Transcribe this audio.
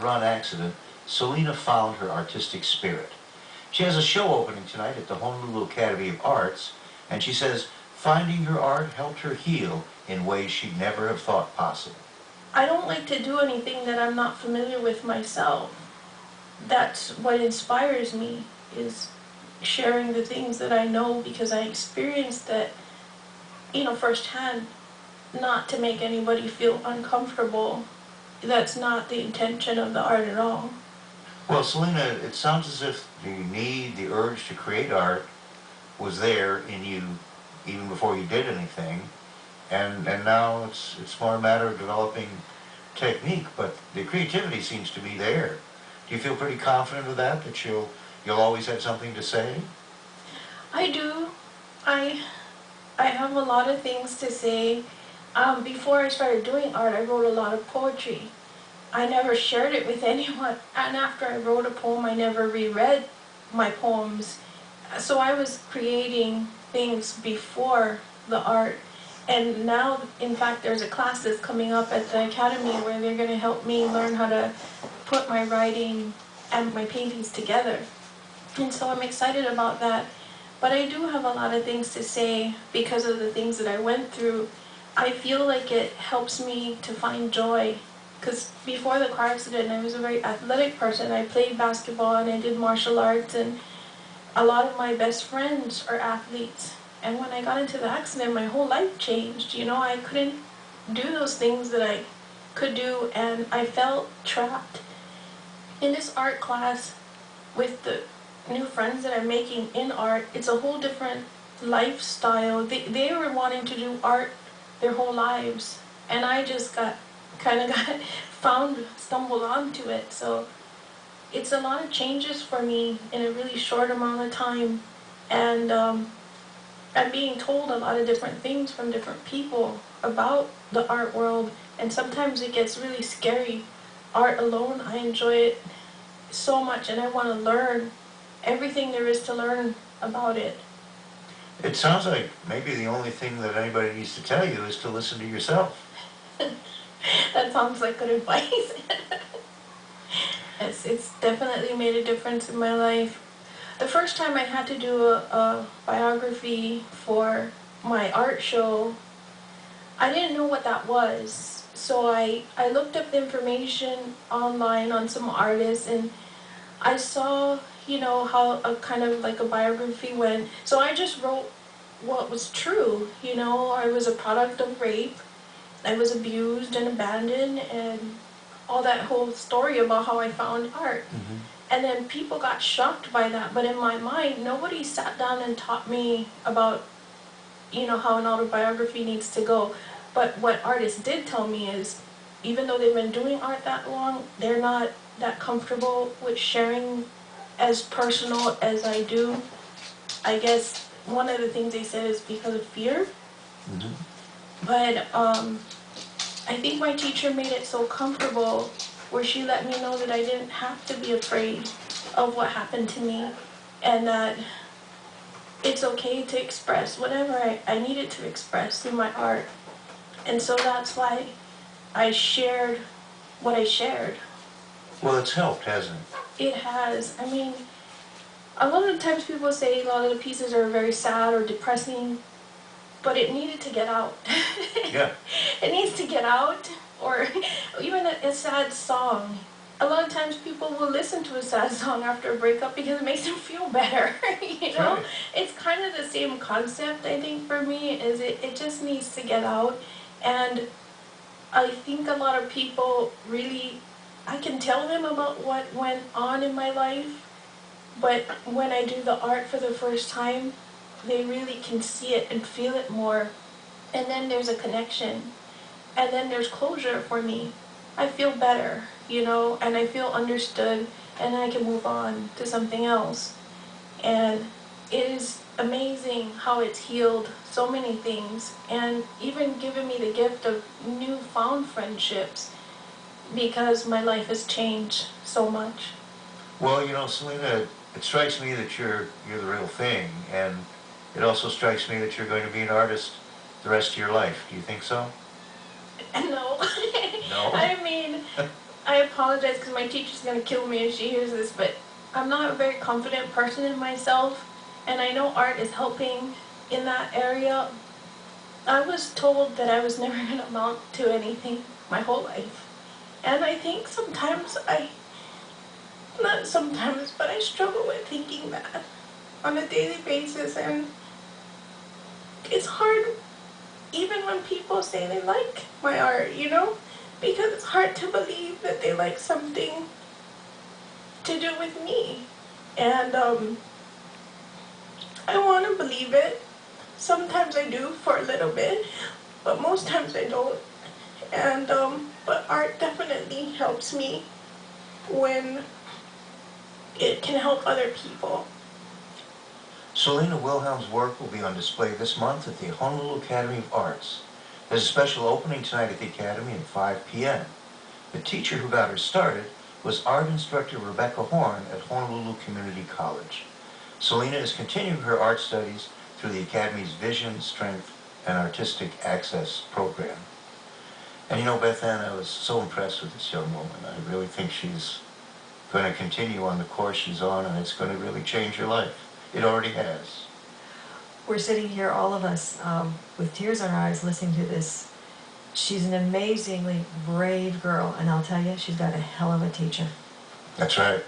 run accident, Selena found her artistic spirit. She has a show opening tonight at the Honolulu Academy of Arts, and she says finding her art helped her heal in ways she'd never have thought possible. I don't like to do anything that I'm not familiar with myself. That's what inspires me, is sharing the things that I know because I experienced that, firsthand, not to make anybody feel uncomfortable. That's not the intention of the art at all. Well, Selena, it sounds as if the need, the urge to create art was there in you even before you did anything, and now it's more a matter of developing technique, but the creativity seems to be there. Do you feel pretty confident of that, that you'll always have something to say? I do. I I have a lot of things to say. Before I started doing art, I wrote a lot of poetry. I never shared it with anyone, and after I wrote a poem, I never reread my poems. So I was creating things before the art, and now, in fact, there's a class that's coming up at the academy where they're going to help me learn how to put my writing and my paintings together. And so I'm excited about that. But I do have a lot of things to say because of the things that I went through. I feel like it helps me to find joy. Because before the car accident, I was a very athletic person. I played basketball and I did martial arts, and a lot of my best friends are athletes. And when I got into the accident, my whole life changed. I couldn't do those things that I could do, and I felt trapped. In this art class, with the new friends that I'm making in art, it's a whole different lifestyle. They were wanting to do art their whole lives, and I just got stumbled onto it. So it's a lot of changes for me in a really short amount of time, and I'm being told a lot of different things from different people about the art world, and sometimes it gets really scary. Art alone, I enjoy it so much, and I want to learn everything there is to learn about it. It sounds like maybe the only thing that anybody needs to tell you is to listen to yourself. That sounds like good advice. It's definitely made a difference in my life. The first time I had to do a biography for my art show, I didn't know what that was. So I looked up the information online on some artists, and I saw, how a kind of like a biography went. So I just wrote what was true. I was a product of rape. I was abused and abandoned, and all that whole story about how I found art. Mm-hmm. And then people got shocked by that. But in my mind, nobody sat down and taught me about, how an autobiography needs to go. But what artists did tell me is, even though they've been doing art that long, they're not that comfortable with sharing as personal as I do. I guess one of the things they said is because of fear. Mm-hmm. But I think my teacher made it so comfortable where she let me know that I didn't have to be afraid of what happened to me, and that it's okay to express whatever I needed to express through my art. And so that's why I shared what I shared. Well, it's helped, hasn't it? It has. I mean, a lot of times people say a lot of the pieces are very sad or depressing, but it needed to get out. Yeah. It needs to get out, or even a sad song. A lot of times people will listen to a sad song after a breakup because it makes them feel better. Right. It's kind of the same concept, I think, for me, is it just needs to get out. And I think a lot of people really, I can tell them about what went on in my life, but when I do the art for the first time, they really can see it and feel it more. And then there's a connection. And then there's closure for me. I feel better, and I feel understood, and I can move on to something else. And it is amazing how it's healed so many things, and even given me the gift of newfound friendships, because my life has changed so much. Well, Selena, it strikes me that you're the real thing, and it also strikes me that you're going to be an artist the rest of your life. Do you think so? No. No? I mean, I apologize because my teacher's gonna kill me if she hears this, but I'm not a very confident person in myself, and I know art is helping in that area. I was told that I was never gonna amount to anything my whole life, and I think not sometimes, but I struggle with thinking that on a daily basis, and it's hard even when people say they like my art, because it's hard to believe that they like something to do with me. And I want to believe it. Sometimes I do for a little bit, but most times I don't. And but art definitely helps me when it can help other people. Selena Wilhelm's work will be on display this month at the Honolulu Academy of Arts. There's a special opening tonight at the Academy at 5 p.m. The teacher who got her started was art instructor Rebecca Horn at Honolulu Community College. Selena is continuing her art studies through the Academy's Vision, Strength, and Artistic Access program. And you know, Beth Ann, I was so impressed with this young woman. I really think she's going to continue on the course she's on, and it's going to really change her life. It already has. We're sitting here, all of us, with tears in our eyes listening to this. She's an amazingly brave girl, and I'll tell you, she's got a hell of a teacher. That's right.